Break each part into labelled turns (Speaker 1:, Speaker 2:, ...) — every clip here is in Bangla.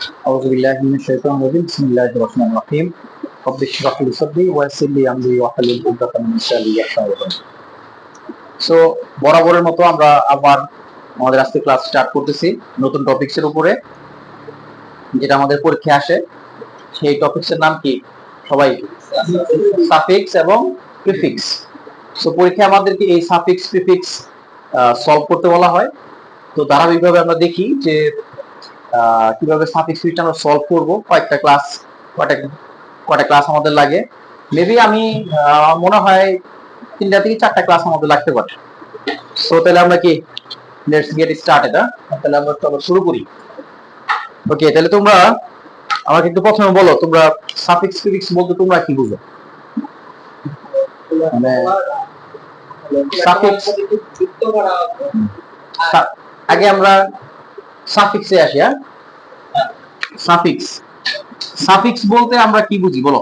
Speaker 1: أعوذ بالله من الشيطان الرجيم بسم الله الرحمن الرحيم رب اشرح لي صدري ويسر لي أمري واحلل عقدة من لساني يفقهوا قولي। সো বরাবরের মতো আমরা আবার আমাদের আজকে ক্লাস স্টার্ট করতেছি নতুন টপিকসের উপরে, যেটা আমাদের পরীক্ষায় আসে। সেই টপিকসের নাম কি সবাই? সাফিক্স এবং প্রিফিক্স। সো পরীক্ষায় আমাদেরকে এই সাফিক্স প্রিফিক্স সলভ করতে বলা হয়। তো ধারাবাহিকভাবে আমরা দেখি যে কিভাবে সাফিক্স প্রিফিক্স আমরা সলভ করব। কয়টা ক্লাস আমাদের লাগে। মেবি আমি মনে হয় 3টা থেকে 4টা ক্লাস আমাদের লাগতে পারে। সো তাহলে আমরা কি লেটস গেট স্টার্টেড। তাহলে আমরা চলো শুরু করি। ওকে, তাহলে তোমরা আমাকে একটু প্রথমে বলো, তোমরা সাফিক্স প্রিফিক্স বলতে তোমরা কি বুঝো? মানে সাফিক্স আগে আমরা সাফিক্সে আসি। সাফিক্স সাফিক্স বলতে আমরা কি বুঝি বলো?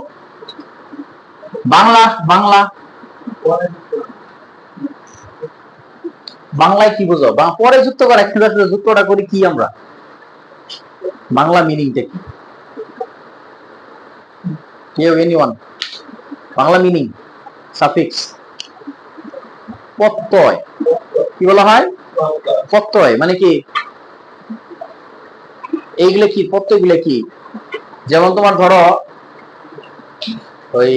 Speaker 1: বাংলায় কি বুঝো? পরে যুক্ত করা, যুক্তটা করি কি আমরা? বাংলা মিনিংটা কি? কেউ এনিওয়ান? বাংলা মিনিং সাফিক্স প্রত্যয়। কি বলা হয়? প্রত্যয় মানে কি? এইগুলো কি? প্রত্যয়গুলো কি? যেমন তোমার ধরো ওই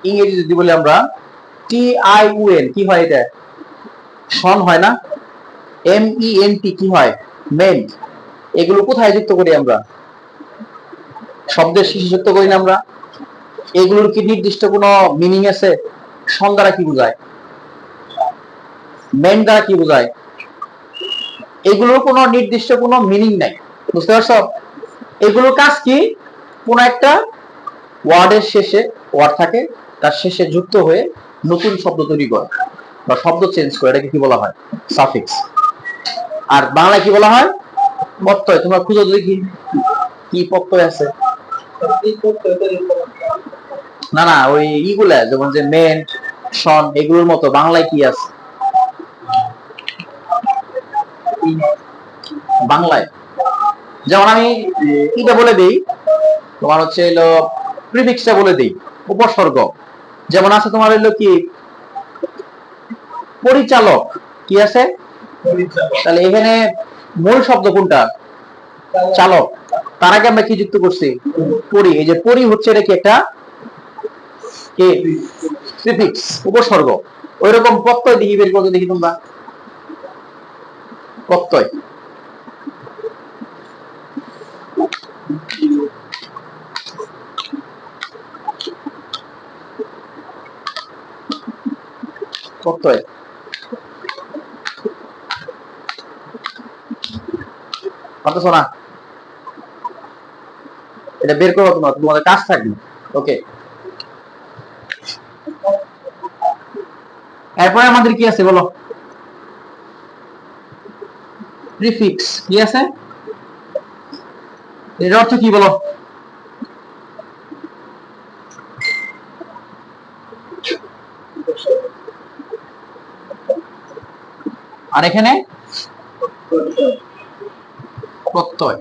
Speaker 1: ইংরেজি যদি বলি আমরা TIUN, কি হয় এটা? শন হয় না? MENT কি হয়? মেন্ট। এগুলো কোথায় যুক্ত করি আমরা? শব্দের শেষে যুক্ত করি না আমরা? এগুলোর কি নির্দিষ্ট কোনো মিনিং আছে? শন দ্বারা কি বোঝায়? মেন্ট দ্বারা কি বোঝায়? এগুলোর কোনো নির্দিষ্ট কোনো মিনিং নাই। বুঝতে পারছো? এগুলোর কাজ কি? কোন একটা ওয়ার্ডের শেষে ওয়ার্ড থাকে, তার শেষে যুক্ত হয়ে নতুন শব্দ তৈরি করে বা শব্দ চেঞ্জ করে, এটাকে কি বলা হয়? সাফিক্স। আর বাংলায় কি বলা হয়? প্রত্যয়। তোমরা খুঁজো দেখি কি প্রত্যয় আছে। না না, ওই ইগুলা যেমন যে মেন, শন, এগুলোর মতো বাংলায় কি আছে? বাংলায় যেমন আমি এটা বলে দিই, তোমার হচ্ছে এলো প্রিফিক্সটা বলে দিই, উপসর্গ। যেমন আছে তোমার হলো কি পরিচালক, কি আছে? তাহলে এখানে মূল শব্দ কোনটা? চালক। তার আগে আমরা কি যুক্ত করছি? পরি। এই যে পরি হচ্ছে এটা কি একটা প্রিফিক্স, উপসর্গ। ওইরকম প্রত্যয় দেখি বের করতে দেখি তোমরা। প্রত্যয় প্রত্যয় পারতেছো না? এটা বের করো তোমরা, তোমাদের কাজ থাকবে। ওকে, এরপরে আমাদের কি আছে বলো? প্রিফিক্স। কি আছে? এর অর্থ কি বলো? আর এখানে প্রত্যয়।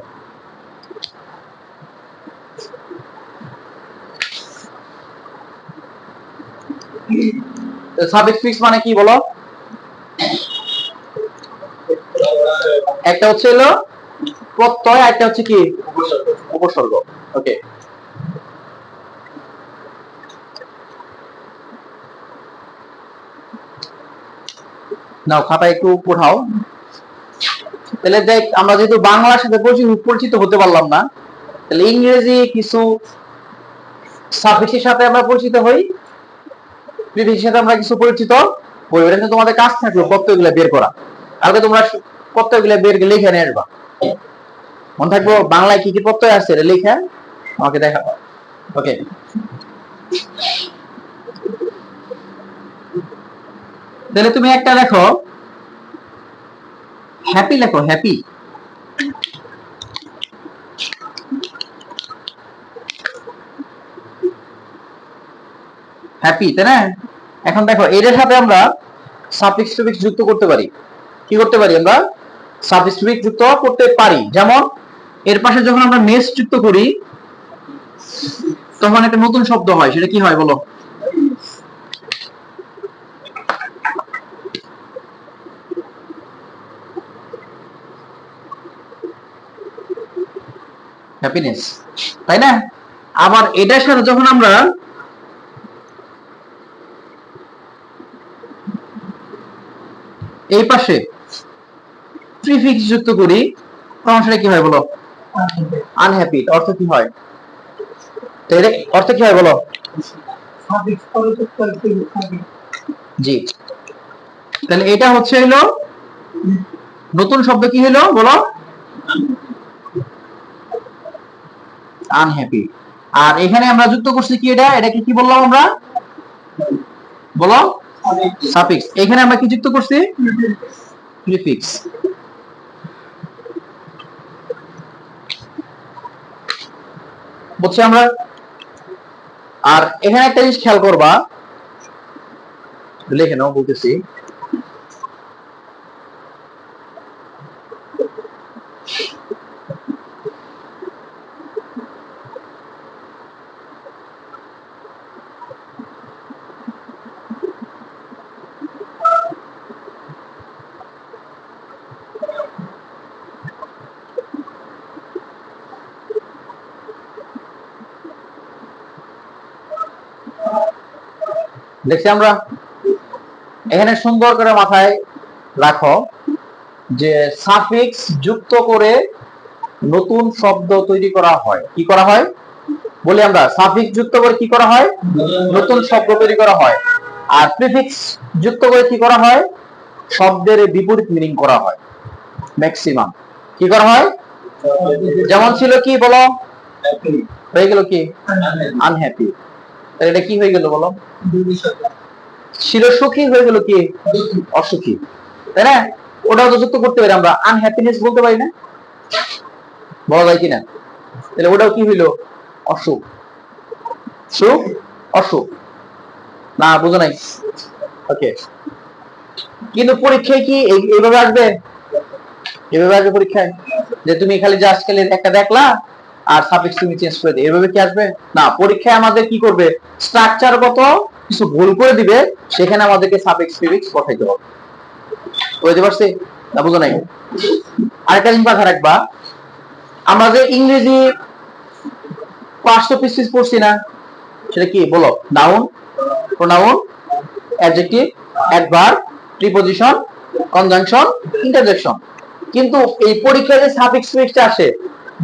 Speaker 1: সাফিক্স মানে কি বলো? একটা হচ্ছে হলো প্রত্যয়, একটা হচ্ছে কি উপসর্গ। ওকে, নাও খাতা একটু উঠাও। তাহলে দেখ, আমরা যেহেতু বাংলার সাথে পরিচিত হতে পারলাম না, তাহলে ইংরেজি কিছু সাফিক্সের সাথে আমরা পরিচিত হই, প্রিফিক্সের সাথে আমরা কিছু পরিচিত হই। এটা কিন্তু তোমাদের কাজ থাকলো প্রত্যয়গুলো বের করা। আগে তোমরা প্রত্যয়গুলো বের লিখে নিয়ে আসবা। মনে থাকবো বাংলায় কি কি প্রত্যয় আছে, এটা লিখে আমাকে দেখাবো। ওকে, তাহলে তুমি একটা লেখো, হ্যাপি লেখো, হ্যাপি। হ্যাপি, তাই না? এখন দেখো এর সাথে আমরা সাফিক্স প্রিফিক্স যুক্ত করতে পারি। কি করতে পারি আমরা? সাফিক্স প্রিফিক্স যুক্ত করতে পারি। যেমন এর পাশে যখন আমরা নেস যুক্ত করি তখন একটা নতুন শব্দ হয়, সেটা কি হয় বলো? হ্যাপিনেস, তাই না? আবার এটার সাথে যখন আমরা এই পাশে প্রিফিক্স যুক্ত করি তখন সেটা কি হয় বলো? আনহ্যাপি। অর্থ কি হয়? অর্থ কি হয় বলো? জি, তাহলে এটা হচ্ছে হলো নতুন শব্দ, কি হলো বলো? আনহ্যাপি। আর এখানে আমরা যুক্ত করছি কি, এটাকে কি বললাম আমরা বলো? সাফিক্স। এখানে আমরা কি যুক্ত করছি? প্রিফিক্স। বুঝছি আমরা? আর এখানে একটা জিনিস খেয়াল করবা, লিখে নাও বলতেছি। দেখছি আমরা এখানে সুন্দর করে মাথায় রাখো যে সাফিক্স যুক্ত করে নতুন শব্দ তৈরি করা হয়। কি করা হয় বলি আমরা? সাফিক্স যুক্ত করে কি করা হয়? নতুন শব্দ তৈরি করা হয়। আর প্রিফিক্স যুক্ত করে কি করা হয়? শব্দের বিপরীত মিনিং করা হয় ম্যাক্সিমাম। কি করা হয়? যেমন ছিল কি বলো? হয়ে গেল কি? আনহ্যাপি। এটা কি হয়ে গেল বলো? ছিল সুখী, হয়ে গেল কি? অসুখী, তাই না? ওটাও তো যুক্ত করতে পারি আমরা, আনহ্যাপিনেস বলতে পারি না? বলা যায় কিনা? তাহলে ওটাও কি হইলো? অসুখ। সুখ অসুখ না, বুঝো নাই? ওকে। কিন্তু পরীক্ষায় কি এইভাবে আসবে? এভাবে আসবে পরীক্ষায় যে তুমি খালি জাস্ট খালি একটা দেখলা আর সাফিক্স তুমি চেঞ্জ করে দিবে, এভাবে কি আসবে? না, পরীক্ষায় আমাদের কি করবে? স্ট্রাকচারগত কিছু ভুল করে দিবে, সেখানে আমাদেরকে সাফিক্স প্রিফিক্স বসাইতে হবে। বুঝতে পারছি না? বুঝো নাই? আরেকটা জিনিস মাথায় রাখবা, আমরা যে ইংরেজি 500 পিস পড়ছি না, সেটা কি বলো? Noun, pronoun, adjective, adverb, preposition, conjunction, interjection. কিন্তু এই পরীক্ষায় যে সাফিক্স প্রিফিক্সটা আসে,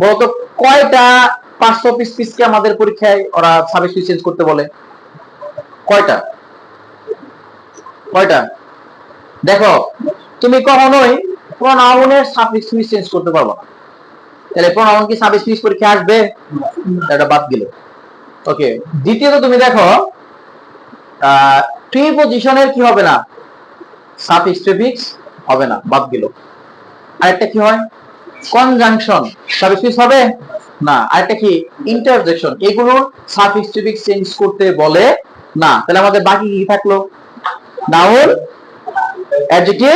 Speaker 1: বলতো কয়টা 500 পিসকে আমাদের পরীক্ষায় ওরা সাফিক্স প্রিফিক্স চেঞ্জ করতে বলে? কয়টা? কয়টা? দেখো, তুমি কখনোই প্রোনাউনের সাফিক্স প্রিফিক্স চেঞ্জ করতে পারবে না। তাহলে প্রোনাউন কি সাফিক্স প্রিফিক্স পরীক্ষায় আসবে? এটা বাদ গেল। ওকে। দ্বিতীয়ত তুমি দেখো, প্রিপজিশনের কি হবে না? সাফিক্স প্রিফিক্স হবে না, বাদ গেল। আরেকটা কি হয়? কনজাংশন সাফিক্স প্রিফিক্স হবে না। আরেকটা কি? ইন্টারজেকশন। এগুলো সাফিক্স প্রিফিক্স চেঞ্জ করতে বলে না। তাহলে আমাদের বাকি কি থাকলো? Noun, adjective,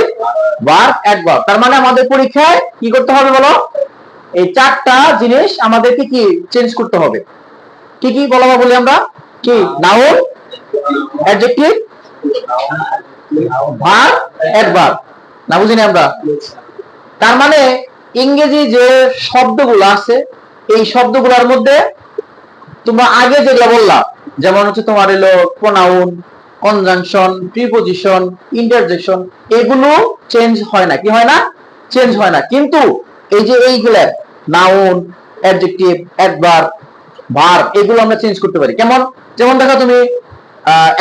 Speaker 1: verb, adverb. তার মানে আমাদের পরীক্ষায় কি করতে হবে বলো? এই চারটা জিনিস আমাদেরকে কি চেঞ্জ করতে হবে। কি কি বলা বলি আমরা? কি? Noun, adjective, verb, adverb. না বুঝিনি আমরা? তার মানে ইংরেজি যে শব্দগুলো আছে, এই শব্দগুলোর মধ্যে তোমরা আগে যেগুলো বললা, যেমন হচ্ছে তোমার এলো প্রোনাউন, কনজাংশন, প্রিপজিশন, ইন্টারজেকশন, এগুলো চেঞ্জ হয় না। কি হয় না? চেঞ্জ হয় না। কিন্তু এই যে এইগুলা নাউন, অ্যাডজেক্টিভ, অ্যাডভার্ব, ভার্ব, এগুলো আমরা চেঞ্জ করতে পারি। কেমন? যেমন দেখো তুমি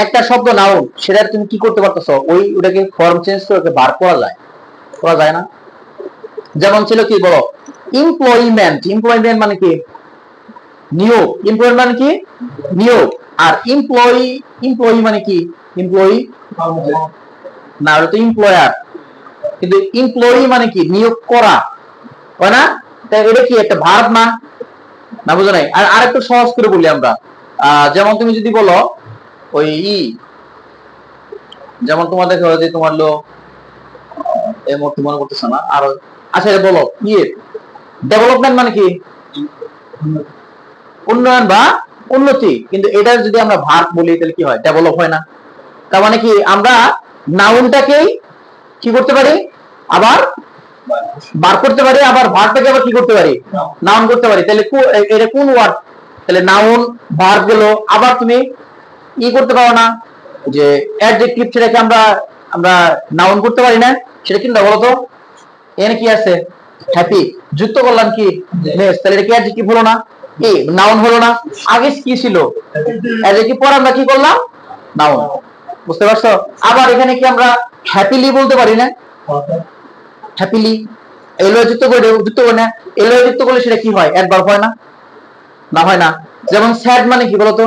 Speaker 1: একটা শব্দ নাউন, সেটা তুমি কি করতে পারতেছো? ওটাকে ফর্ম চেঞ্জ করে ভার্ব করা যায়, করা যায় না? যেমন ছিল কি বলো? এমপ্লয়মেন্ট। এমপ্লয়মেন্ট মানে কি? নিয়োগ। এমপ্লয়মেন্ট মানে কি? নিয়োগ। আর এমপ্লয়ি, এমপ্লয়ি মানে কি? এমপ্লয়ি না, ওটা তো এমপ্লয়ার। কিন্তু এমপ্লয়ি মানে কি? নিয়োগ করা, হয় না? তাই এটা কি একটা ভার্ব না? না, বুঝো নাই? আর আরেকটু সহজ করে বলি আমরা, যেমন তুমি যদি বলো ওই যেমন তোমার দেখো যে তোমার লো এই মুহূর্তে মনে করতেছ না, আর আচ্ছা বলো ইয়ে ডেভেলপমেন্ট মানে কি? উন্নয়ন বা উন্নতি। কিন্তু এটা যদি আমরা ভার্ব বলি তাহলে কি হয়? ডেভেলপ হয় না। তার মানে কি আমরা নাউনটাকেই কি করতে পারি, আবার বার করতে পারি, আবার ভার্বটাকে আবার কি করতে পারি, নাউন করতে পারি। তাহলে এটা কোন ওয়ার্ড? তাহলে নাউন ভার্ব গেল, আবার তুমি ই করতে পারো না যে অ্যাডজেক্টিভ, সেটাকে আমরা আমরা নাউন করতে পারি না, সেটা কিন্তু বলো তো। এখানে কি আছে? হ্যাপি, যুক্ত করলাম কি নেস, তাহলে এটা কি অ্যাডজেক্টিভ হলো না? কি নাউন হলো না? আগে কি ছিল? অ্যাডজেক্টিভ, পর আমরা কি করলাম? নাউন। বুঝতে পারছো? আবার এখানে কি আমরা হ্যাপিলি বলতে পারি না? হ্যাপিলি এলো যুক্ত করে না, এলো যুক্ত করলে সেটা কি হয়? অ্যাডভার্ব হয় না? না হয় না। যেমন স্যাড মানে কি বলতো?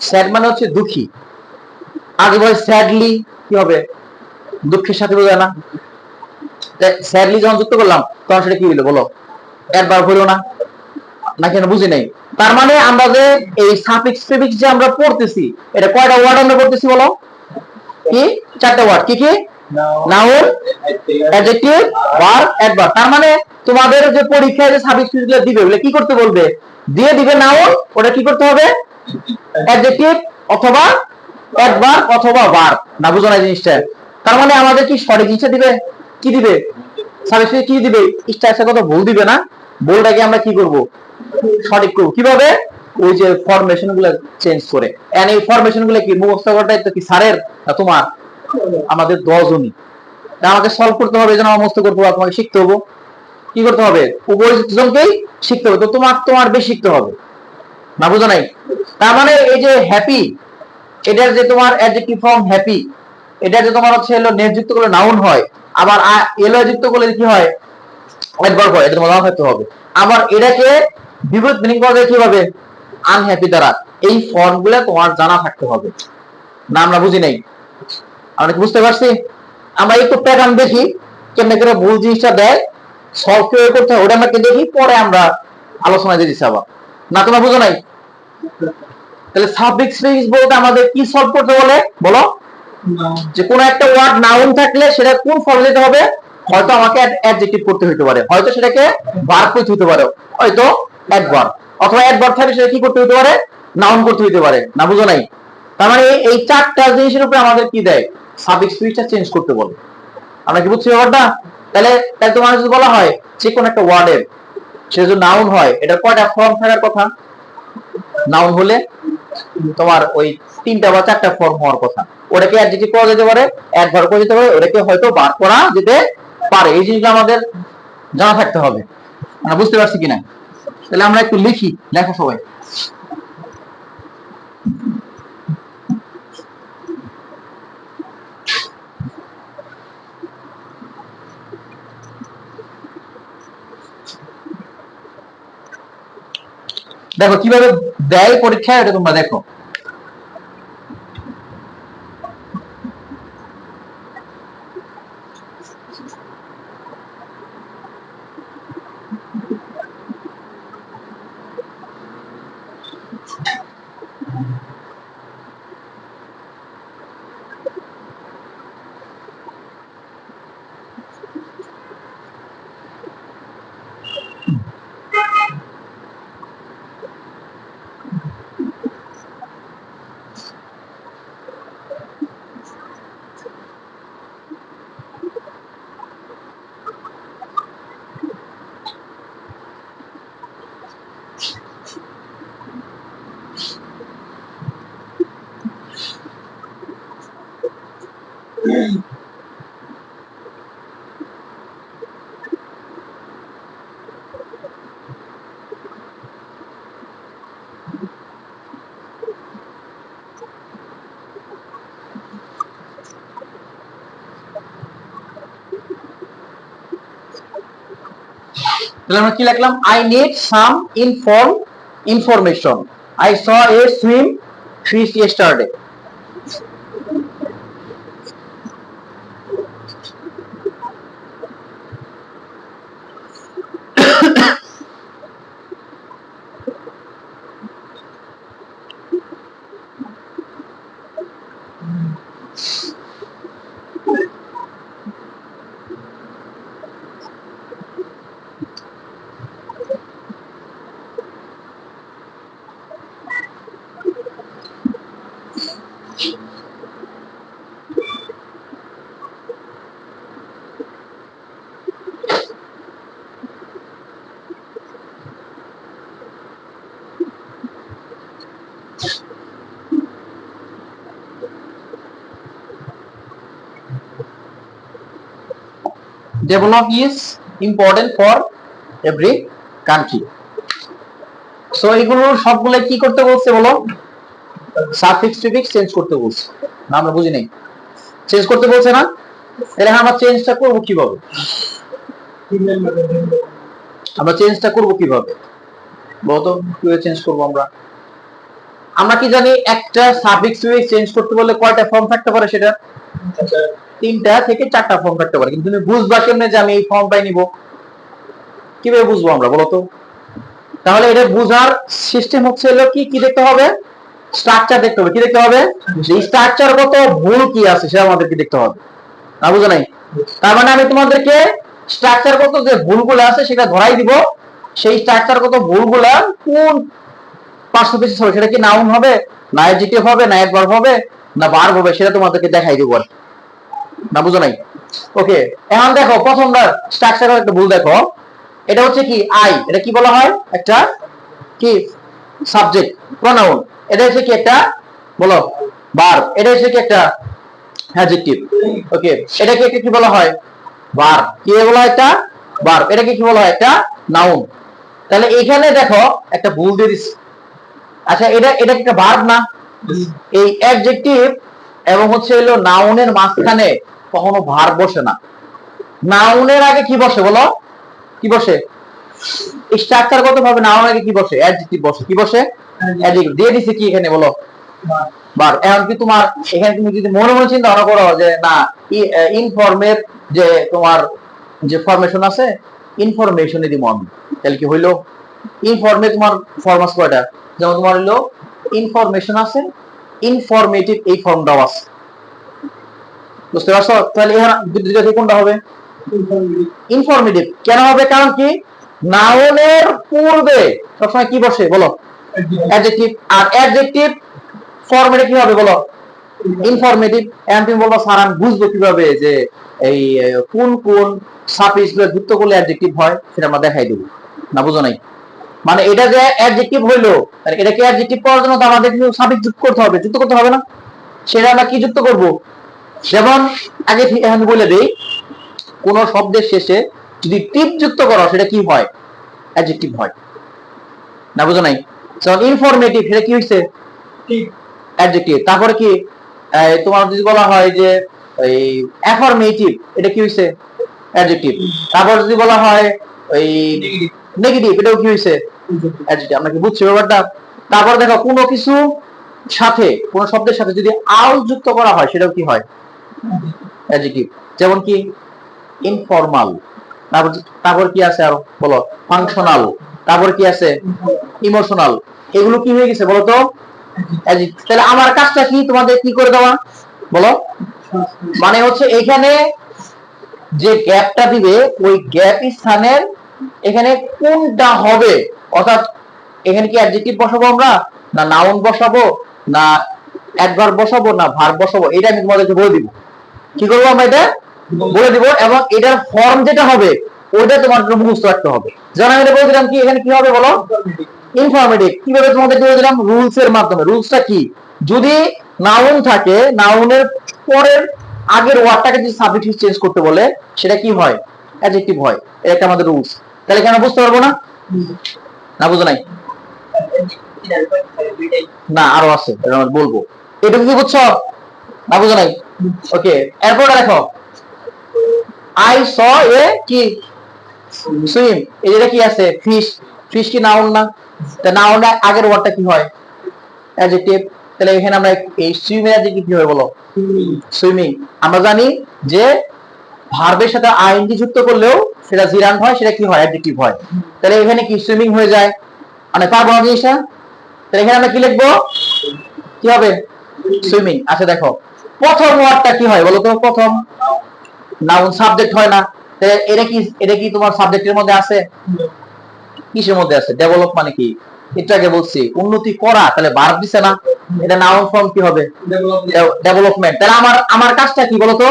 Speaker 1: স্যাড মানে হচ্ছে দুঃখী। আগে বলে স্যাডলি, কি হবে? দুঃখের সাথে বোঝায় না? স্যাডলি যখন যুক্ত করলাম তখন সেটা কি হলো বলো? অ্যাডভার্ব হলো না? নাকি আমি বুঝি নাই? তার মানে আমরা যে এই সাফিক্স প্রিফিক্স যে আমরা পড়তেছি, এটা কয়টা ওয়ার্ড আমরা পড়তেছি বলো? কি? চারটা ওয়ার্ড। কি কি? Noun, adjective, verb, adverb. তার মানে তোমাদের যে পরীক্ষায় যে সাফিক্স প্রিফিক্সগুলো দিবে ওগুলো কি করতে বলবে? দিয়ে দিবে নাউন, ওটা কি করতে হবে? অ্যাডজেক্টিভ অথবা অ্যাডভার্ব অথবা ভার্ব। না বুঝো না জিনিসটা? তার মানে আমাদের কি সঠিক জিনিসটা দিবে? কি দিবে? সাফিক্স কি দিবে? স্ট্রাকচার কত ভুল দিবে না? ভুলটাকে আমরা কি করব? সঠিক করব কিভাবে? ওই যে ফরমেশন গুলো চেঞ্জ করে। এন্ড এই ফরমেশন গুলো কি মুখস্থ করাটাই তো কি স্যারের না তোমার? আমাদের 10 জনই। আমাকে সলভ করতে হবে, যেন মুখস্থ করতে হবে, তোমাকে শিখতে হবে। কি করতে হবে? উপরে জনকেই শিখতে হবে, তো তোমার বেশি শিখতে হবে। না বুঝো নাই? তার মানে এই যে হ্যাপি, এটার যে তোমার অ্যাডজেক্টিভ ফর্ম হ্যাপি, এটা যে তোমার হচ্ছে এলো নেট যুক্ত করলে নাউন হয়, আবার এলো যুক্ত করলে কি হয়? অ্যাডভার্ব হয়। এটা তোমার জানা থাকতে হবে। আবার এটাকে বিপরীত মিনিং করা যায় কিভাবে? আনহ্যাপি দ্বারা। এই ফর্মগুলো তোমার জানা থাকতে হবে। না আমরা বুঝি নাই? আমরা কি বুঝতে পারছি? আমরা একটু প্যাটার্ন দেখি কেমনে করে ভুল জিনিসটা দেয়, সলভ কিভাবে করতে হয় ওটা আমরা দেখি, পরে আমরা আলোচনা দিয়ে দিচ্ছি আবার। না তোমরা বুঝো নাই? তাহলে সাবজেক্ট ফ্রেজ বলতে আমাদের কি সলভ করতে বলে বলো? যে কোনো একটা ওয়ার্ড নাউন থাকলে সেটা কোন ফর্মে যেতে হবে? হয়তো আমাকে অ্যাডজেক্টিভ করতে হতে পারে, হয়তো সেটাকে ভার্ব করতে হতে পারে, হয়তো অ্যাডভার্ব, অথবা অ্যাডভার্ব থাকলে সেটা কি করতে হতে পারে? নাউন করতে হতে পারে। না বুঝো নাই? তার মানে এই চারটা জিনিসের উপরে আমাদের কি দেয়? সাবজেক্ট ফ্রেজটা চেঞ্জ করতে বলে। আমরা কি বুঝছি ব্যাপারটা? তাহলে তাহলে তোমার যদি বলা হয় যে কোন একটা ওয়ার্ডের সে যদি নাউন হয়, এটা কয়টা ফর্ম থাকার কথা? নাউন হলে তোমার ওই 3টা বা 4টা ফর্ম হওয়ার কথা। ওটাকে অ্যাডজেক্টিভ করা যেতে পারে, অ্যাডভার্ব করা যেতে পারে, ওটাকে হয়তো বার করা যেতে পারে। এই জিনিসটা আমাদের জানা থাকতে হবে। আমরা বুঝতে পারছি কিনা? তাহলে আমরা একটু লিখি, লেখো সবাই। দেখো কিভাবে দেয় পরীক্ষা, এটা তোমরা দেখো। তাহলে আমরা কি লিখলাম? I need some information. I saw A swim fish yesterday. Develop is important for every country. So এগুলো সবগুলো কি করতে বলছে বলো? সাফিক্স প্রিফিক্স চেঞ্জ করতে বলছে না? আমরা বুঝি নাই, চেঞ্জ করতে বলছে না? তাহলে আমরা চেঞ্জটা করব কিভাবে? আমরা চেঞ্জটা করব কিভাবে বলতো? কিভাবে চেঞ্জ করব আমরা? আমরা কি জানি একটা সাফিক্স প্রিফিক্স চেঞ্জ করতে বললে কয়টা ফর্ম থাকতে পারে? সেটা 3টা থেকে 4টা ফর্ম থাকতে পারে। কিন্তু তুমি বুঝবা কেমনে যে আমি এই ফর্মটাই নিব? কিভাবে বুঝবো আমরা বলো তো? তাহলে এটা বুঝার সিস্টেম হচ্ছে হলো কি কি দেখতে হবে? স্ট্রাকচার দেখতে হবে। কি দেখতে হবে? এই স্ট্রাকচারগত ভুল কি আছে সেটা আমাদেরকে দেখতে হবে। না বুঝো নাই? তার মানে আমি তোমাদেরকে স্ট্রাকচারগত যে ভুলগুলো আছে সেটা ধরাই দিব। সেই স্ট্রাকচারগত ভুলগুলা কোন পার্সেন্টেজ হবে, সেটা কি নাউন হবে, না অ্যাডজেক্টিভ হবে, না অ্যাডভার্ব হবে, না ভার্ব হবে, সেটা তোমাদেরকে দেখাই দিব। না বুঝো নাই? ওকে, এখন দেখো প্রথমটা স্ট্রাকচারের একটা ভুল দেখো। এটা হচ্ছে কি আই, এটা কি বলা হয়? একটা কি সাবজেক্ট প্রোনাউন। এটা হচ্ছে কি একটা বলো ভার্ব। এটা হচ্ছে কি একটা অ্যাডজেক্টিভ। ওকে, এটাকে কি বলা হয়? ভার্ব। কি বলা হয়? একটা ভার্ব। এটাকে কি বলা হয়? একটা নাউন। তাহলে এখানে দেখো একটা ভুল দিয়ে দিচ্ছি। আচ্ছা, এটা এটা একটা ভার্ব না? এই অ্যাডজেক্টিভ এবং হচ্ছে হলো নাউনের মাঝখানে কখনো ভার্ব বসে না। নাউনের আগে কি বসে বলো? কি বসে? স্ট্রাকচারগত ভাবে নাউনের আগে কি বসে? অ্যাডজেক্টিভ বসে। কি বসে? অ্যাডজেক্টিভ দিয়ে দিছে কি এখানে বলো? ভার্ব। এখন কি তোমার এখানে তুমি যদি মনে মনে চিন্তা ভাবনা করো যে না ইনফর্মের যে তোমার যে ফরমেশন আছে, ইনফরমেশনে দিব আমি, তাহলে কি হইলো? ইনফর্মে তোমার ফর্ম আছে কয়টা? যেমন তোমার হইলো ইনফরমেশন আছে, ইনফরমেটিভ, এই ফর্মটাও আছে। বুঝতে পারছো? তাহলে এখানে দুইটা থেকে কোনটা হবে? ইনফরমেটিভ। কেন হবে? কারণ কি নাউনের পূর্বে সবসময় কি বসে বলো? অ্যাডজেক্টিভ। আর অ্যাডজেক্টিভ ফর্মেটে কি হবে বলো? ইনফরমেটিভ। এন্ড তুমি বলবো স্যার আমি বুঝবো কিভাবে যে এই কোন কোন সাফিক্স গুলো যুক্ত করলে অ্যাডজেক্টিভ হয়? সেটা আমরা দেখাই দেব। না বুঝো নাই? মানে এটা যে অ্যাডজেক্টিভ হইলো, মানে এটাকে অ্যাডজেক্টিভ করার জন্য তো আমাদের কিছু সাফিক্স যুক্ত করতে হবে। যুক্ত করতে হবে না? সেটা আমরা কি যুক্ত করব? যেমন আগে আমি বলে দেই, কোন শব্দের শেষে যদি টিপ যুক্ত করো সেটা কি হয়? অ্যাডজেক্টিভ হয়। না বুঝো নাই? যেমন ইনফরমেটিভ, সেটা কি হইছে? অ্যাডজেক্টিভ। তারপরে কি তোমার যদি বলা হয় যে এই অ্যাফার্মেটিভ, এটা কি হইছে? অ্যাডজেক্টিভ। তারপর যদি বলা হয় ওই নেগেটিভ, এটাও কি হইছে? অ্যাডজেক্টিভ। আমরা কি বুঝছি ব্যাপারটা? তারপর দেখো কোনো কিছু সাথে, কোন শব্দের সাথে যদি আল যুক্ত করা হয় সেটাও কি হয়? অ্যাডজেক্টিভ। যেমন কি ইনফর্মাল। তারপর কি আছে আরো বলো? ফাংশনাল। তারপর কি আছে? ইমোশনাল। এগুলো কি হয়ে গেছে বলো তো? তাহলে আমার কাজটা কি তোমাদের কি করে দেওয়া বলো? মানে হচ্ছে এখানে যে গ্যাপটা দিবে ওই গ্যাপ স্থানের এখানে কোনটা হবে, অর্থাৎ এখানে কি অ্যাডজেক্টিভ বসাবো আমরা, না নাউন বসাবো, না অ্যাডভার্ব বসাবো, না ভার্ব বসাবো, এটা আমি তোমাদেরকে বলে দিব। কি করবো আমরা? এটা বলে দিব। এবং এটার ফর্ম যেটা হবে ওইটা তোমার মুখস্থ রাখতে হবে। যেমন আমি এটা বলে দিলাম কি এখানে কি হবে বলো? ইনফরমেটিভ। কিভাবে তোমাদের বলে দিলাম? রুলস এর মাধ্যমে। রুলসটা কি? যদি নাউন থাকে, নাউনের পরের আগের ওয়ার্ডটাকে যদি সাবজেক্ট চেঞ্জ করতে বলে সেটা কি হয়? অ্যাডজেক্টিভ হয়। এটা একটা আমাদের রুলস। তাহলে কেন বুঝতে পারবো না? না বুঝো নাই? না আরো আছে, এটা আমি বলবো। এটা কি বুঝছো? না বুঝো নাই? ওকে, এরপর দেখো আই স এ কি সুইম। এটা কি আছে? ফিশ। ফিশ কি নাউন না? তা নাউনের আগের ওয়ার্ডটা কি হয়? অ্যাডজেক্টিভ। তাহলে এখানে আমরা এই সুইমের অ্যাডজেক্টিভ কি হবে বলো? সুইমিং। আমরা জানি যে ভার্বের সাথে আইএনজি যুক্ত করলেও সেটা জিরান্ড হয়, সেটা কি হয়? অ্যাডজেক্টিভ হয়। তাহলে এখানে কি সুইমিং হয়ে যায়? মানে পারবো না জিনিসটা? তাহলে এখানে আমরা কি লিখবো? কি হবে? সুইমিং। আচ্ছা দেখো প্রথম ওয়ার্ডটা কি হয় বলো তো? প্রথম নাউন, সাবজেক্ট হয় না? এটা কি তোমার সাবজেক্টের মধ্যে আছে? কিসের মধ্যে আছে? ডেভেলপ মানে কি? একটু আগে বলছি উন্নতি করা, তাহলে ভার্ব দিছে না? এটা নাউন ফর্ম কি হবে? ডেভেলপমেন্ট। তাহলে আমার কাজটা কি বলতো?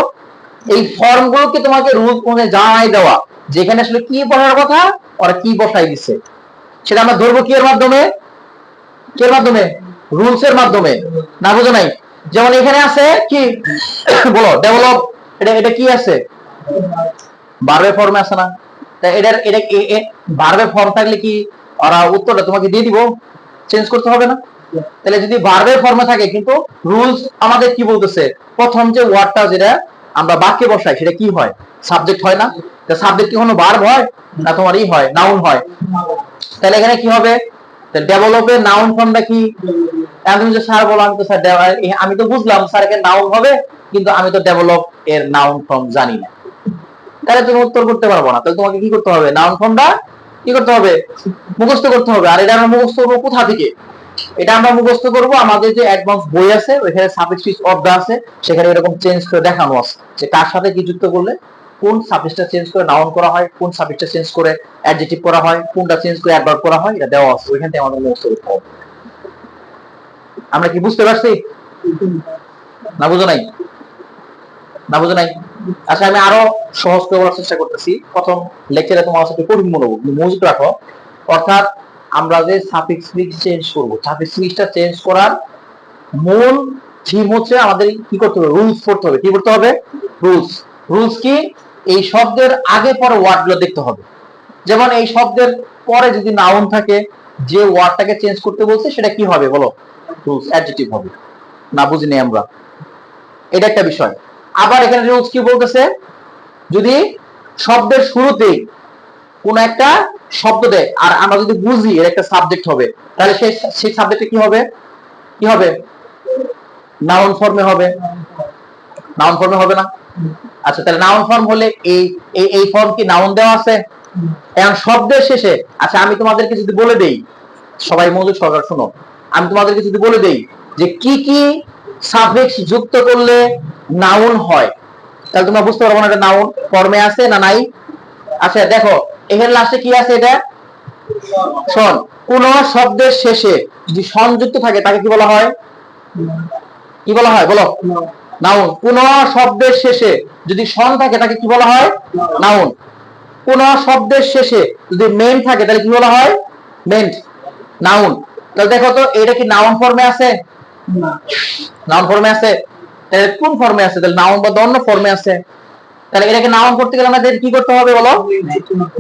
Speaker 1: এই ফর্ম গুলোকে তোমাকে রুলস অনুযায়ী জানাই দেওয়া, যেখানে আসলে কি বসার কথা ওরা কি বসাই দিচ্ছে সেটা আমরা ধরবো কি এর মাধ্যমে? কি এর মাধ্যমে? রুলস এর মাধ্যমে। না বুঝো নাই? যেমন এখানে আছে কি বলো? ডেভেলপ। এটা এটা কি আছে? ভার্বের ফর্মে আছে না? তাই এটা ভার্বের ফর্ম থাকলে কি ওরা উত্তরটা তোমাকে দিয়ে দিব, চেঞ্জ করতে হবে না? তাহলে যদি ভার্বের ফর্মে থাকে, কিন্তু রুলস আমাদের কি বলতেছে, প্রথম যে ওয়ার্ডটা যেটা আমরা বাক্যে বসাই সেটা কি হয়, সাবজেক্ট হয় না? তা সাবজেক্ট কি কোনো ভার্ব হয় না তোমার ই হয়, নাউন হয়? তাহলে এখানে কি হবে, ডেভেলপের নাউন ফর্মটা কি? আমি যে স্যার বললাম, তো স্যার আমি তো বুঝলাম স্যার এখানে নাউন হবে, কিন্তু আমি তো ডেভেলপ এর নাউন ফর্ম জানি না, তাহলে তুমি উত্তর করতে পারবো না। তাহলে তোমাকে কি করতে হবে, নাউন ফর্মটা কি করতে হবে, মুখস্থ করতে হবে। আর এটা আমরা মুখস্থ করবো কোথা থেকে? এটা আমরা মুখস্থ করব আমাদের যে অ্যাডভান্স বই আছে, ওইখানে সাফিক্স অফ দা আছে, সেখানে এরকম চেঞ্জ করে দেখানো আছে যে কার সাথে কি যুক্ত করলে কোন সাফিক্সটা চেঞ্জ করে নাউন করা হয়, কোন সাফিক্সটা চেঞ্জ করে অ্যাডজেক্টিভ করা হয়, কোনটা চেঞ্জ করে অ্যাডভার্ব করা হয়, এটা দেওয়া আছে ওইখান থেকে আমাদের মুখস্থ করতে হবে। আমরা কি বুঝতে পারছি না বুঝো নাই? না বুঝো নাই? আচ্ছা, আমি আরো সহজ করে বলার চেষ্টা করতেছি। প্রথম লেকচারে তোমার সাথে কঠিন মনে হবে, মনোযোগ রাখো। অর্থাৎ আমরা যে সাফিক্স চেঞ্জ করব, সাফিক্স চেঞ্জ করার মূল থিম হচ্ছে আমাদের কি করতে হবে, রুলস করতে হবে। কি করতে হবে? রুলস। রুলস কি? এই শব্দের আগে পরে ওয়ার্ডগুলো দেখতে হবে। যেমন এই শব্দের পরে যদি নাউন থাকে, যে ওয়ার্ডটাকে চেঞ্জ করতে বলছে সেটা কি হবে বলো? রুলস, অ্যাডজেক্টিভ হবে। না বুঝিনি আমরা, এটা একটা বিষয়। আবার এখানে রুলস কি বলতেছে, যদি শব্দের শুরুতে কোন একটা শব্দ দেয় আর আমরা যদি বুঝি এর একটা সাবজেক্ট হবে, তাহলে সেই সাবজেক্টে কি হবে, কি হবে? নাউন ফর্মে হবে। নাউন ফর্মে হবে না? আচ্ছা, তাহলে নাউন ফর্ম হলে এই এই ফর্ম কি নাউন দেওয়া আছে? এখন শব্দের শেষে, আচ্ছা আমি তোমাদেরকে যদি বলে দেই, সবাই মনোযোগ সহকারে শোনো, আমি তোমাদেরকে যদি বলে দেই যে কি কি সাফিক্স যুক্ত করলে নাউন হয়, তাহলে তোমরা বুঝতে পারবো না এটা নাউন ফর্মে আছে না নাই। আচ্ছা দেখো, এখানে লাস্টে কি আছে, এটা শোন। কোন শব্দের শেষে যদি সংযুক্ত থাকে তাকে কি বলা হয়? কি বলা হয় বলো? নাউন। কোন শব্দের শেষে যদি সন থাকে তাকে কি বলা হয়? নাউন। কোন শব্দের শেষে যদি মেন থাকে তাহলে কি বলা হয়? মেন্ট। নাউন। তাহলে দেখো তো এটা কি নাউন ফর্মে আছে? নাউন ফর্মে আছে? তাহলে কোন ফর্মে আছে? তাহলে নাউন বা অন্য ফর্মে আছে। তাহলে এটাকে নাউন করতে গেলে আমাদের কি করতে হবে বলো?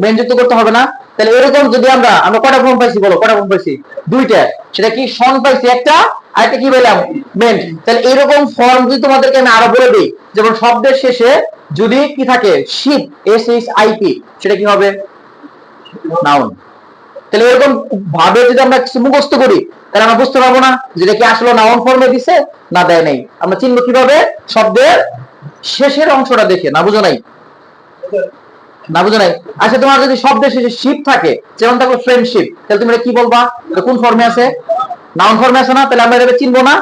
Speaker 1: মেন যুক্ত করতে হবে না? তাহলে এরকম যদি আমরা কয়টা ফর্ম পাইছি বলো? কয়টা ফর্ম পাইছি? দুইটা। সেটা কি সন পাইছি একটা, আর একটা কি পেলাম? মেন। তাহলে এরকম ফর্ম যদি তোমাদেরকে আমি আরো বলে দিই, যেমন শব্দের শেষে যদি কি থাকে, শিপ, SHIP, সেটা কি হবে? নাউন। তাহলে এরকম ভাবে যদি আমরা কিছু মুখস্থ করি, তাহলে আমরা বুঝতে পারবো না যেটা কি আসলে নাউন ফর্মে দিছে না দেয় নাই। আমরা চিনবো কিভাবে? শব্দের শেষের অংশটা দেখে। না বুঝো নাই? না বুঝো নাই? আচ্ছা, তোমার যদি শব্দের শেষে শিপ থাকে, যেমন থাকো ফ্রেন্ডশিপ, তাহলে তুমি এটা কি বলবা? এটা কোন ফর্মে আছে? নাউন ফর্মে আছে না? তাহলে আমরা এটা চিনবো না।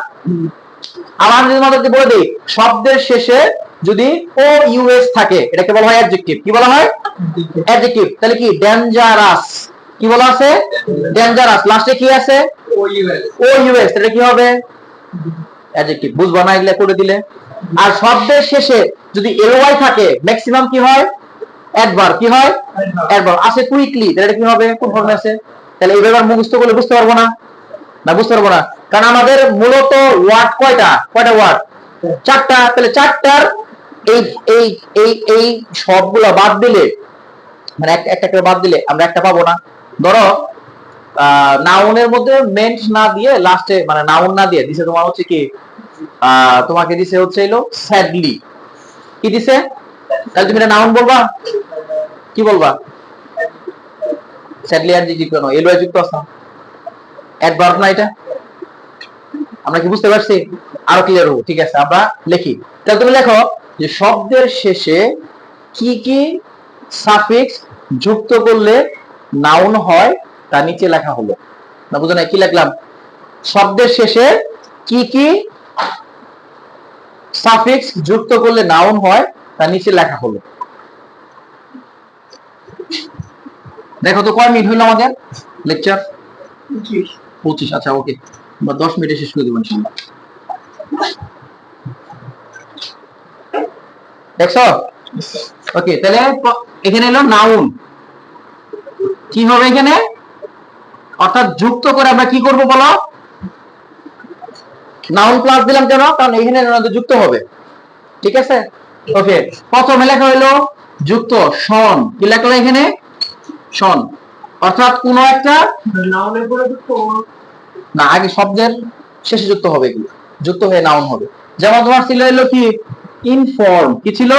Speaker 1: আবার যদি তোমাদেরকে বলে দিই শব্দের শেষে যদি OUS থাকে, এটাকে বলা হয় অ্যাডজেক্টিভ। কি বলা হয়? অ্যাডজেক্টিভ। তাহলে কি ডেঞ্জারাস, কি বলা আছে? ডেঞ্জারাস। লাস্টে কি আছে? OUS। এটা কি হবে? অ্যাডজেক্টিভ। বুঝবা না এগুলা করে দিলে? আর শব্দের শেষে যদি LY থাকে, ম্যাক্সিমাম কি হয়? অ্যাডভার্ব। কি হয়? অ্যাডভার্ব। আসে কুইকলি, তাহলে এটা কি হবে? কোন ফর্মে আছে? তাহলে এই ব্যাপার মুখস্থ করলে বুঝতে পারবো না? না বুঝতে পারবো না, কারণ আমাদের মূলত ওয়ার্ড কয়টা? কয়টা ওয়ার্ড? চারটা। তাহলে চারটার এই এই এই এই সবগুলা বাদ দিলে, মানে একটা করে বাদ দিলে আমরা একটা পাবো না। ধরো নাউনের মধ্যে মেন্ট না দিয়ে লাস্টে, মানে নাউন না দিয়ে দিছে তোমার হচ্ছে কি, তোমাকে দিছে হচ্ছে এলো স্যাডলি। কি দিছে? তাহলে তুমি এটা নাউন বলবা? কি বলবা? স্যাডলি অ্যাডজেক্টিভ কেন? এলওয়াই যুক্ত আছে, অ্যাডভার্ব না এটা? আমরা কি বুঝতে পারছি? আরো ক্লিয়ার হবো। ঠিক আছে, আমরা লিখি। তাহলে তুমি লেখো যে শব্দের শেষে কি কি সাফিক্স যুক্ত করলে নাউন হয়, তা নিচে লেখা হলো। না বুঝো না? কি লিখলাম? শব্দের শেষে কি কি সাফিক্স যুক্ত করলে নাউন হয়, তা নিচে লেখা হলো। দেখো তো কয় মিনিট হইলো আমাদের লেকচার? 25। আচ্ছা ওকে, 10 মিনিটে শেষ করে দেবো ইনশাআল্লাহ। দেখছো? ওকে, তাহলে এখানে এলো নাউন। কি হবে এখানে? অর্থাৎ যুক্ত করে আমরা কি করব বলো? নাউন প্লাস দিলাম কেন? কারণ এখানে যুক্ত হবে। ঠিক আছে? ওকে, প্রথমে লেখা হলো যুক্ত শন, কি লেখলো এখানে শন, অর্থাৎ কোন একটা
Speaker 2: নাউনের পরে যুক্ত
Speaker 1: না, আগে শব্দের শেষে যুক্ত হবে, এগুলো যুক্ত হয়ে নাউন হবে। যেমন তোমার ছিল হলো কি ইনফর্ম, কি ছিল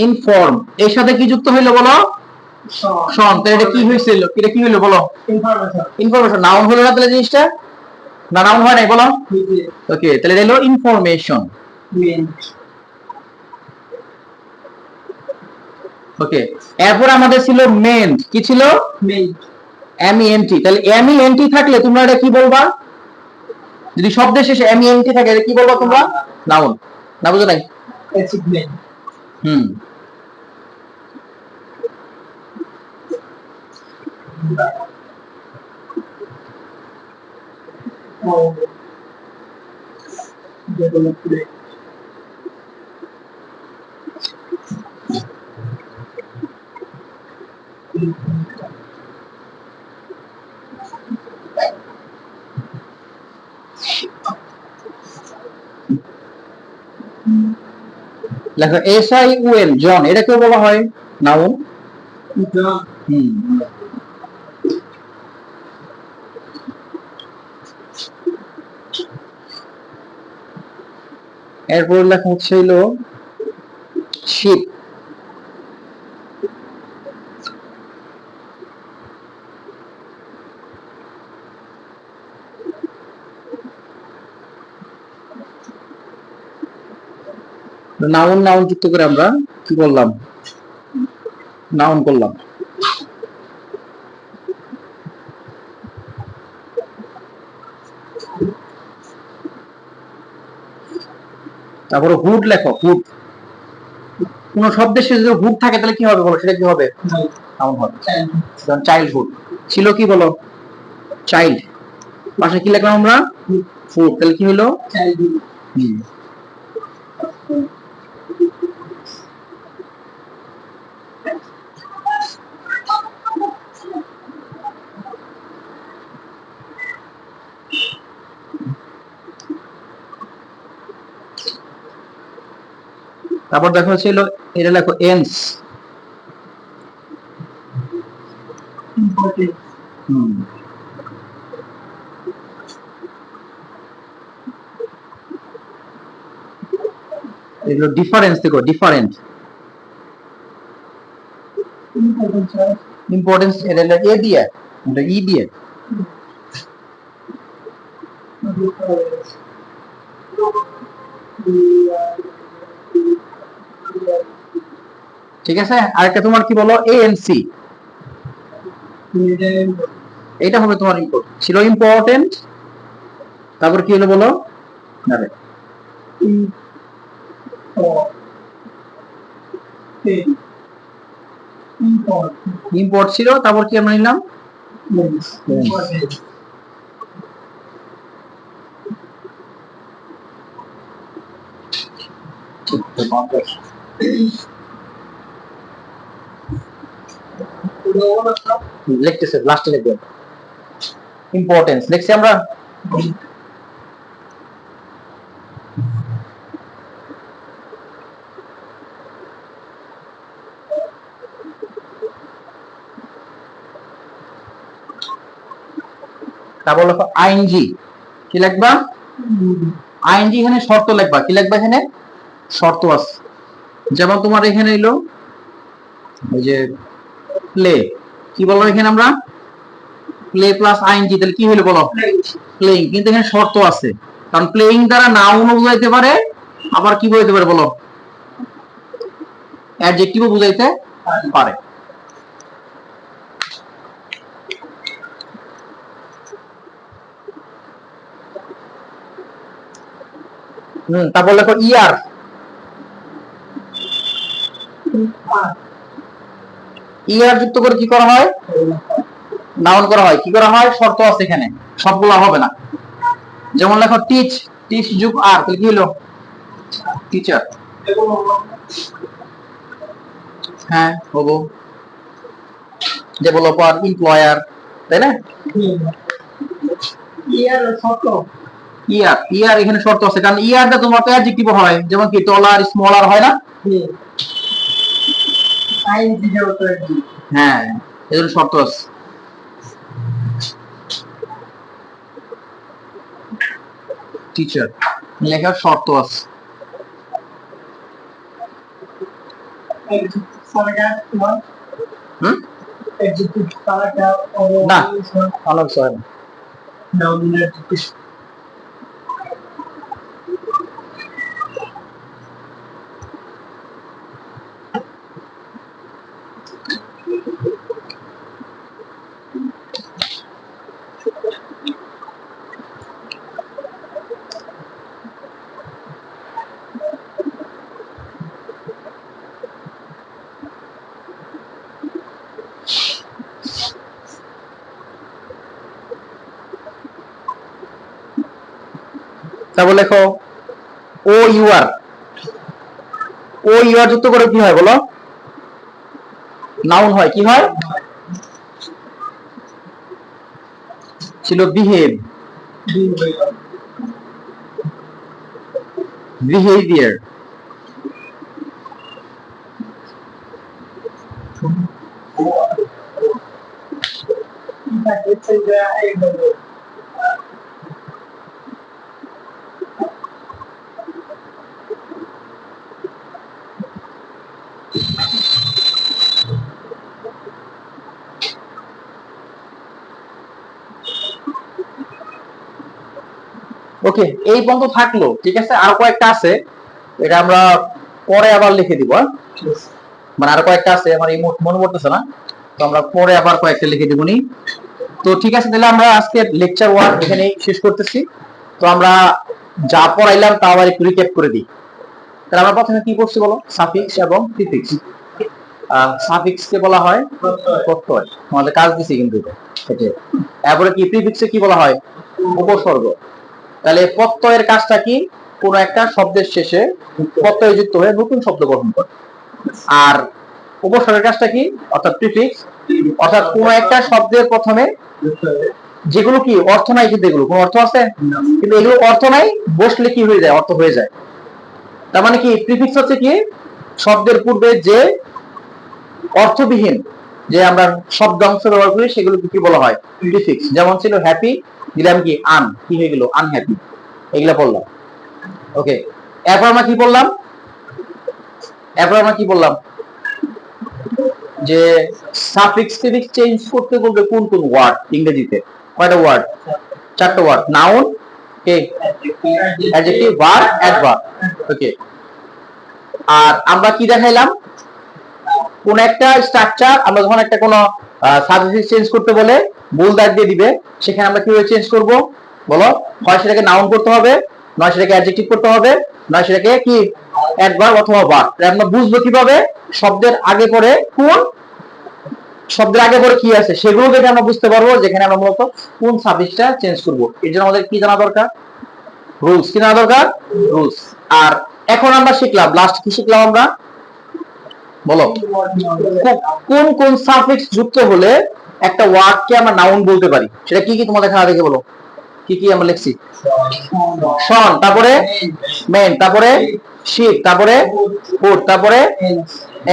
Speaker 1: ইনফর্ম, এর সাথে কি যুক্ত হইলো বলো শন, তো এটা কি হইছিল, এটা কি হইলো বলো
Speaker 2: ইনফরমেশন।
Speaker 1: ইনফরমেশন, নাউন হলো না তাহলে জিনিসটা, না নাউন হয় নাই বলো, ওকে তাহলে এটা হলো ইনফরমেশন। ওকে, এরপর আমাদের ছিল মেন্ট, কি ছিল এমইএনটি, তাহলে এমইএনটি থাকলে তোমরা এটা কি বলবা, যদি শব্দের শেষে এমইএনটি থাকে এটা কি বলবা তোমরা, নাউন, না বুঝো নাই, হুম লেখো SION জন, এটা কেউ বলা হয় নাউন, হুম এরপর লেখা হচ্ছে হলো শিপ, নাউন নাউন যুক্ত করে আমরা কি করলাম, নাউন করলাম। তারপরে হুড লেখো, হুড, কোন শব্দের শেষে যদি হুড থাকে তাহলে কি হবে বলো, সেটা কি হবে নাউন হবে। যেমন চাইল্ডহুড ছিল কি বলো চাইল্ড, পাশে কি লিখলাম আমরা ফুড, তাহলে কি হলো হুম। তারপর দেখো হচ্ছে হলো এটা লেখো এন্স, হুম এগুলো ডিফারেন্স দেখো, ডিফারেন্ট ইম্পর্টেন্স, এটা হলো এ দিয়ে, এটা ই দিয়ে, ঠিক আছে। আরেকটা তোমার কি বলো ANC, এটা হবে তোমার ইম্পর্টেন্ট, ছিল ইম্পর্টেন্ট, তারপর কি হলো বলো আরে ইম্পোর্ট ছিল, তারপর কি আমরা নিলাম লিখতেছে লাস্টে লিখবেন ইম্পর্টেন্স, লিখছি আমরা। তারপর লেখো আইএনজি, কি লিখবা আইএনজি, এখানে শর্ত লিখবা, কি লিখবা এখানে শর্ত আছে। যেমন তোমার এখানে এলো ওই যে প্লে, কি বলবো এখানে আমরা প্লে প্লাস আইএনজি, তাহলে কি হলো বলো প্লেইং, কিন্তু এখানে শর্ত আছে, কারণ প্লেইং দ্বারা নাউনও বুঝাইতে পারে, আবার কি বুঝাইতে পারে বলো অ্যাডজেক্টিভও বুঝাইতে পারে। তারপর লেখো ইয়ার, ইয়ার যুক্ত করে কি করা হয় নাউন করা হয়, কি করা হয় শর্ত আছে এখানে, সবগুলো হবে না। যেমন লেখো টিচ, টিচ যুগ আর, তাহলে কি হলো টিচার, হ্যাঁ হবো ডেভেলপার, এমপ্লয়ার, তাই না ইয়ার শর্ত, ইয়ার ইয়ার এখানে শর্ত আছে, কারণ ইয়ারটা তোমার তো অ্যাডজেক্টিভ হয়, যেমন কি টলার স্মলার হয় না,
Speaker 2: আইএনজি যেহেতু একটি
Speaker 1: হ্যাঁ, এর শর্ত আছে। টিচার লেখার শর্ত আছে।
Speaker 2: সারাগাত তোমার
Speaker 1: হুম
Speaker 2: এক্সিকিউটিভ সারাগাত
Speaker 1: না অনেক সহায় না।
Speaker 2: নাউনের
Speaker 1: তারপর লেখো ও ইউআর। ও ইউআর যুক্ত করে কি হয় বলো? নাউন হয়। কি হয়? ছিল বিহেভ, বিহেভিয়ার। ওকে, এই পর্যন্ত থাকলো। ঠিক আছে, আর কয়েকটা আছে, এটা আমরা পরে আবার লিখে দিব। মানে আর কয়েকটা আছে, আমার এই মনে পড়তেছে না, তো আমরা পরে আবার কয়েকটা লিখে দিবনি। তো ঠিক আছে, তাহলে আমরা আজকে লেকচার 1 এখানে শেষ করতেছি। তো আমরা যা পড়াইলাম তা আবার একটু রিক্যাপ করে দিই। তাহলে আমরা প্রথমে কি করছি বলো? সাফিক্স এবং প্রিফিক্স। সাফিক্স কে বলা হয় প্রত্যয়, আমাদের কাজ দিছি কিন্তু এটা। এরপরে কি প্রিফিক্সে কি বলা হয়? উপসর্গ। তাহলে প্রত্যয়ের কাজটা কি? কোন একটা শব্দের শেষে প্রত্যয় যুক্ত হয়ে নতুন শব্দ গঠন করে। আর উপসর্গের কাজটা কি? অর্থাৎ প্রিফিক্স, অর্থাৎ কোন একটা শব্দের প্রথমে যেগুলো কি অর্থ নাই, কিন্তু এগুলো কোন অর্থ আছে কিন্তু এগুলো অর্থ নাই, বসলে কি হয়ে যায়? অর্থ হয়ে যায়। তার মানে কি প্রিফিক্স হচ্ছে কি? শব্দের পূর্বে যে অর্থবিহীন যে আমরা শব্দাংশ ব্যবহার করি সেগুলোকে কি বলা হয়? প্রিফিক্স। যেমন ছিল হ্যাপি, দিলাম কি আন, কি হয়ে গেল? আনহ্যাপি। এগুলা বললাম। ওকে, এরপর আমরা কি বললাম? যে সাফিক্স প্রিফিক্স চেঞ্জ করতে বলবে কোন কোন ওয়ার্ড ইংরেজিতে? কয়টা ওয়ার্ড? 4টা ওয়ার্ড। নাউন, কে অ্যাডজেক্টিভ, ভার্ব, অ্যাডভার্ব। ওকে, আর আমরা কি দেখাইলাম? কোন একটা স্ট্রাকচার আমরা যখন একটা কোন সাবজেক্ট চেঞ্জ করতে বলে ভুল দাগ দিয়ে দিবে, সেখানে আমরা কিভাবে চেঞ্জ করব বলো? হয় সেটাকে নাউন করতে হবে, নয় সেটাকে অ্যাডজেক্টিভ করতে হবে, নয় সেটাকে কি অ্যাডভার্ব অথবা ভার্ব। আমরা বুঝবো কিভাবে? শব্দের আগে পরে কি আছে সেগুলো দেখে আমরা বুঝতে পারবো যেখানে আমরা মূলত কোন সাবজেক্টটা চেঞ্জ করব। এর জন্য আমাদের কি জানা দরকার? রুলস। কি জানা দরকার? রুলস। আর এখন আমরা শিখলাম, লাস্ট কি শিখলাম আমরা বলো? কোন কোন সাফিক্স যুক্ত হলে একটা ওয়ার্ডকে আমরা নাউন বলতে পারি। সেটা কি কি তোমাদের এখানে দেখে বলো? কি কি আমরা লিখছি? শন, তারপরে মেন, তারপরে শিপ, তারপরে ফুড, তারপরে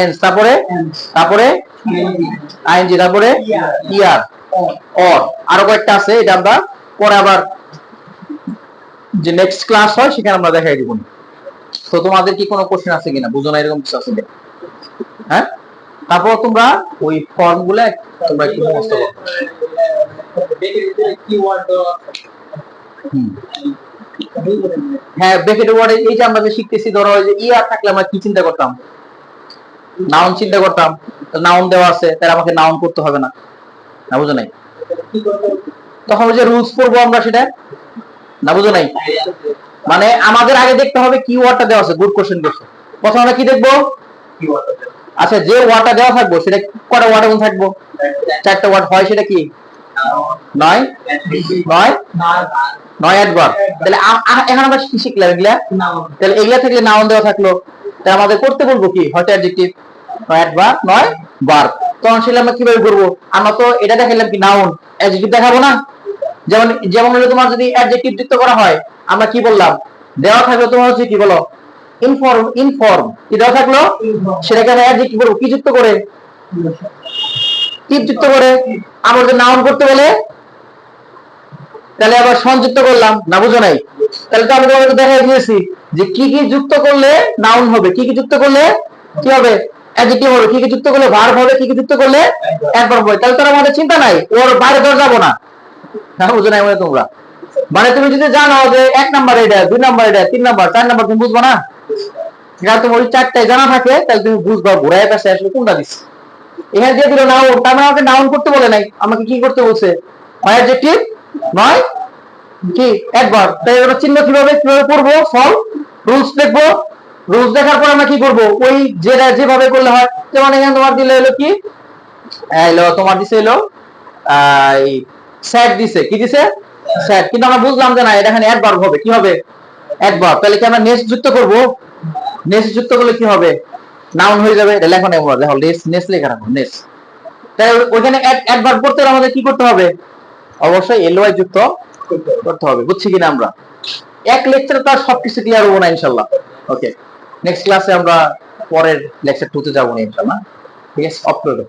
Speaker 1: এন্স, তারপরে আইএনজি, তারপরে ইয়ার, অর। আরো কয়েকটা আছে, এটা আমরা পরে আবার যে নেক্সট ক্লাস হয় সেখানে আমরা দেখাই দিব। তো তোমাদের কি কোনো কোশ্চেন আছে কিনা? বুঝো না এরকম কিছু আছে কিনা? হ্যাঁ, তারপর তোমরা ওই ফর্ম গুলো তোমরা একটু মুখস্থ করো। হ্যাঁ, ব্র্যাকেট ওয়ার্ড এই যে আমরা যে শিখতেছি, ধরো যে ইয়ার থাকলে আমরা কি চিন্তা করতাম? নাউন চিন্তা করতাম। নাউন দেওয়া আছে, তাহলে আমাকে নাউন করতে হবে না, না বুঝো নাই? তখন ওই যে রুলস পড়বো আমরা, সেটা না বুঝো নাই? মানে আমাদের আগে দেখতে হবে কি ওয়ার্ডটা দেওয়া আছে। গুড কোশ্চেন করছো। প্রথমে আমরা কি দেখবো? আচ্ছা, যে ওয়ার্ডটা দেওয়া থাকবো সেটা কয়টা ওয়ার্ড এমন থাকবো? 4টা ওয়ার্ড হয়। সেটা কি? নয় অ্যাডভার্ব। তাহলে এখন আমরা কি শিখলাম? এগুলা। তাহলে এগুলা থাকলে নাউন দেওয়া থাকলো, তাহলে আমাদের করতে বলবো কি? হয়তো অ্যাডজেক্টিভ, নয় অ্যাডভার্ব, নয় ভার্ব। তখন সেটা আমরা কিভাবে করবো? আমরা তো এটা দেখাইলাম কি নাউন, অ্যাডজেক্টিভ দেখাবো না? যেমন হলো তোমার যদি অ্যাডজেক্টিভ যুক্ত করা হয়, আমরা কি বললাম? দেওয়া থাকলো তোমার হচ্ছে কি বলো? ইনফর্ম কি দেওয়া থাকলো, সেটাকে আমরা অ্যাডজেক্টিভ করবো কি যুক্ত করে?
Speaker 3: টিপ যুক্ত করে আমরা যদি নাউন করতে বলে তাহলে আবার সংযুক্ত করলাম, না বুঝো নাই? তাহলে তো আমি তোমাকে দেখাই দিয়েছি যে কি কি যুক্ত করলে নাউন হবে, কি কি যুক্ত করলে কি হবে, অ্যাডজেক্টিভ হবে, কি কি যুক্ত করলে ভার্ব হবে, কি কি যুক্ত করলে অ্যাডভার্ব হবে। তাহলে তো আমাদের চিন্তা নাই, ওর বাইরে ধর যাবো না, না বুঝো নাই মানে তোমরা? মানে তুমি যদি জানো যে 1 নাম্বার এটা, 2 নাম্বার এটা, 3 নাম্বার, 4 নাম্বার, তুমি বুঝবা না? যারা তোমার ওই 4টাই জানা থাকে তাহলে তুমি বুঝবা ঘোরায় পাশে আসলে কোনটা দিচ্ছে। এখানে দিয়ে দিল নাউন, তার মানে আমাকে নাউন করতে বলে নাই, আমাকে কি করতে বলছে? হয় অ্যাডজেক্টিভ নয় কি অ্যাডভার্ব। তাই এর চিহ্ন কিভাবে কিভাবে করব? ফল রুলস দেখবো, রুলস দেখার পর আমরা কি করব? ওই যেভাবে করলে হয়। যেমন এখানে তোমার দিলে হলো কি, হলো তোমার দিছে হলো এই স্যাড দিছে, কি দিছে? স্যাড। কিন্তু আমরা বুঝলাম যে না, এটা এখানে অ্যাডভার্ব হবে, কি হবে? অ্যাডভার্ব। তাহলে কি আমরা নেক্সট যুক্ত করব? নেক্সট যুক্ত করলে কি হবে? নাউন হয়ে যাবে। এটা লেখো না, আমরা দেখো নেক্সট লেখা রাখো, নেক্সট। তাই ওখানে অ্যাডভার্ব করতে হলে আমাদের কি করতে হবে? অবশ্যই এলওয়াই যুক্ত করতে হবে। বুঝছি কিনা আমরা? এক লেকচারে তার সবকিছু ক্লিয়ার হবো না ইনশাআল্লাহ। ওকে, নেক্সট ক্লাসে আমরা পরের লেকচার 2 তে যাবো না ইনশাআল্লাহ। ঠিক আছে, অফ করে দাও।